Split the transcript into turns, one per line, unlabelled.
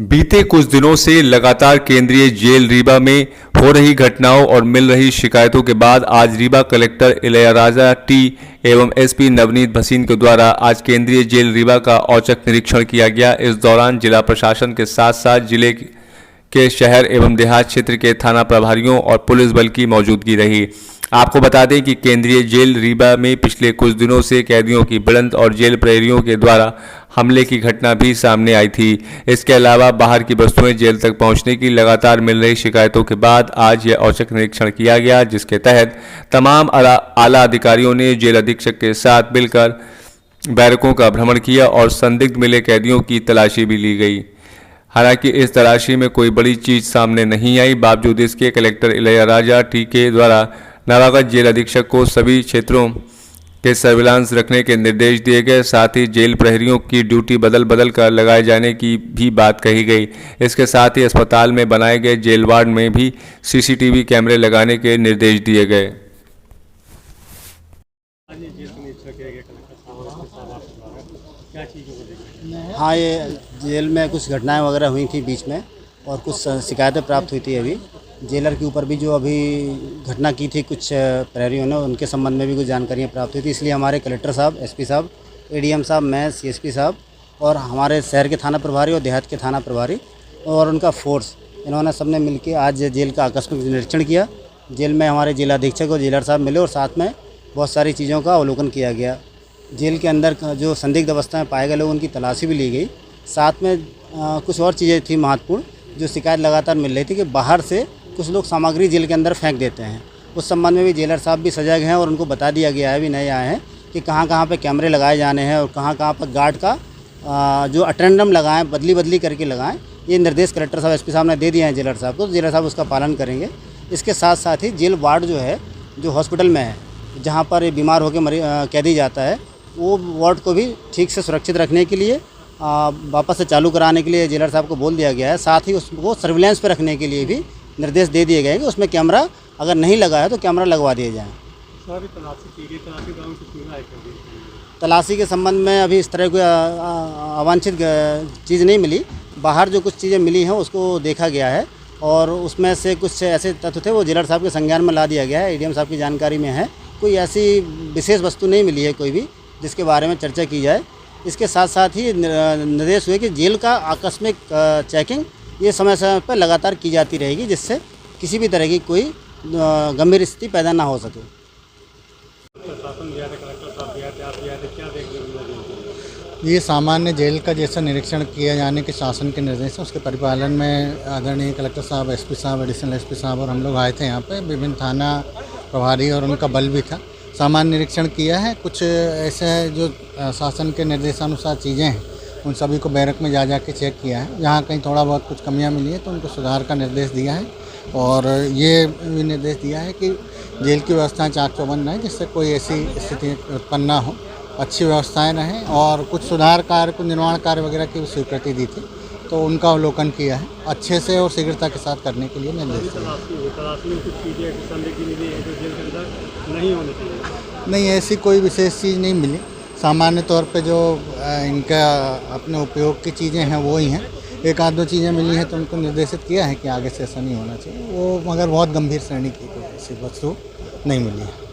बीते कुछ दिनों से लगातार केंद्रीय जेल रीवा में हो रही घटनाओं और मिल रही शिकायतों के बाद आज रीवा कलेक्टर इलैयाराजा टी एवं एसपी नवनीत भसीन के द्वारा आज केंद्रीय जेल रीवा का औचक निरीक्षण किया गया। इस दौरान जिला प्रशासन के साथ साथ जिले के शहर एवं देहात क्षेत्र के थाना प्रभारियों और पुलिस बल की मौजूदगी रही। आपको बता दें कि केंद्रीय जेल रीवा में पिछले कुछ दिनों से कैदियों की भिड़ंत और जेल प्रहरियों के द्वारा हमले की घटना भी सामने आई थी। इसके अलावा बाहर की वस्तुएं जेल तक पहुंचने की लगातार मिल रही शिकायतों के बाद आज यह औचक निरीक्षण किया गया, जिसके तहत तमाम आला अधिकारियों ने जेल अधीक्षक के साथ मिलकर बैरकों का भ्रमण किया और संदिग्ध मिले कैदियों की तलाशी भी ली गई। हालांकि इस तलाशी में कोई बड़ी चीज सामने नहीं आई। बावजूद इसके कलेक्टर इलैयाराजा टी के द्वारा नवागत जेल अधीक्षक को सभी क्षेत्रों के सर्विलांस रखने के निर्देश दिए गए। साथ ही जेल प्रहरियों की ड्यूटी बदल कर लगाए जाने की भी बात कही गई। इसके साथ ही अस्पताल में बनाए गए जेल वार्ड में भी सीसीटीवी कैमरे लगाने के निर्देश दिए गए।
हाँ, ये जेल में कुछ घटनाएं वगैरह हुई थी बीच में और कुछ शिकायतें प्राप्त हुई थी। अभी जेलर के ऊपर भी जो अभी घटना की थी कुछ प्रहरियों ने, उनके संबंध में भी कुछ जानकारियाँ प्राप्त हुई थी। इसलिए हमारे कलेक्टर साहब, एसपी साहब, एडीएम साहब, मैं, सीएसपी साहब और हमारे शहर के थाना प्रभारी और देहात के थाना प्रभारी और उनका फोर्स, इन्होंने सबने मिलकर आज जेल का आकस्मिक निरीक्षण किया। जेल में हमारे जिला अधीक्षक और जेलर साहब मिले और साथ में बहुत सारी चीज़ों का अवलोकन किया गया। जेल के अंदर जो संदिग्ध अवस्था में पाए गए लोग, उनकी तलाशी भी ली गई। साथ में कुछ और चीज़ें थी महत्वपूर्ण जो शिकायत लगातार मिल रही थी कि बाहर से कुछ लोग सामग्री जेल के अंदर फेंक देते हैं। उस संबंध में भी जेलर साहब भी सजग हैं और उनको बता दिया गया है, भी नए आए हैं, कि कहाँ कहाँ पे कैमरे लगाए जाने हैं और कहाँ कहाँ पर गार्ड का जो अटेंडम लगाएं, बदली करके लगाएं। ये निर्देश कलेक्टर साहब, एसपी साहब ने दे दिए हैं जेलर साहब को। जेलर साहब उसका पालन करेंगे। इसके साथ साथ ही जेल वार्ड जो है, जो हॉस्पिटल में है, जहाँ पर बीमार होकर कैदी जाता है, वो वार्ड को भी ठीक से सुरक्षित रखने के लिए वापस से चालू कराने के लिए जेलर साहब को बोल दिया गया है। साथ ही उसको सर्विलांस पे रखने के लिए भी निर्देश दे दिए गए कि उसमें कैमरा अगर नहीं लगा है तो कैमरा लगवा दिया जाए। तलाशी के संबंध में अभी इस तरह कोई अवांछित चीज़ नहीं मिली। बाहर जो कुछ चीज़ें मिली हैं उसको देखा गया है और उसमें से कुछ ऐसे तत्व थे वो जेलर साहब के संज्ञान में ला दिया गया है। एडीएम साहब की जानकारी में है। कोई ऐसी विशेष वस्तु नहीं मिली है कोई भी जिसके बारे में चर्चा की जाए। इसके साथ साथ ही निर्देश हुए कि जेल का आकस्मिक चेकिंग ये समय पर लगातार की जाती रहेगी, जिससे किसी भी तरह की कोई गंभीर स्थिति पैदा ना हो सके।
ये सामान्य जेल का जैसा निरीक्षण किया जाने के शासन के निर्देश है, उसके परिपालन में आदरणीय कलेक्टर साहब, एसपी साहब, एडिशनल एसपी साहब और हम लोग आए थे यहाँ पे। विभिन्न थाना प्रभारी और उनका बल भी था। सामान्य निरीक्षण किया है। कुछ ऐसे है जो शासन के निर्देशानुसार चीज़ें हैं, उन सभी को बैरक में जा के चेक किया है। जहाँ कहीं थोड़ा बहुत कुछ कमियां मिली है तो उनको सुधार का निर्देश दिया है और ये भी निर्देश दिया है कि जेल की व्यवस्थाएं चाक चौबंद रहें, जिससे कोई ऐसी स्थिति उत्पन्न ना हो, अच्छी व्यवस्थाएं रहें। और कुछ सुधार कार्य, कुछ निर्माण कार्य वगैरह की स्वीकृति दी थी तो उनका अवलोकन किया है। अच्छे से और शीघ्रता के साथ करने के लिए निर्देश दिया। नहीं, ऐसी कोई विशेष चीज़ नहीं मिली। सामान्य तौर पे जो इनका अपने उपयोग की चीज़ें हैं वो ही हैं। एक आध दो चीज़ें मिली हैं तो उनको निर्देशित किया है कि आगे से ऐसा नहीं होना चाहिए वो, मगर बहुत गंभीर श्रेणी की कोई ऐसी वस्तु नहीं मिली है।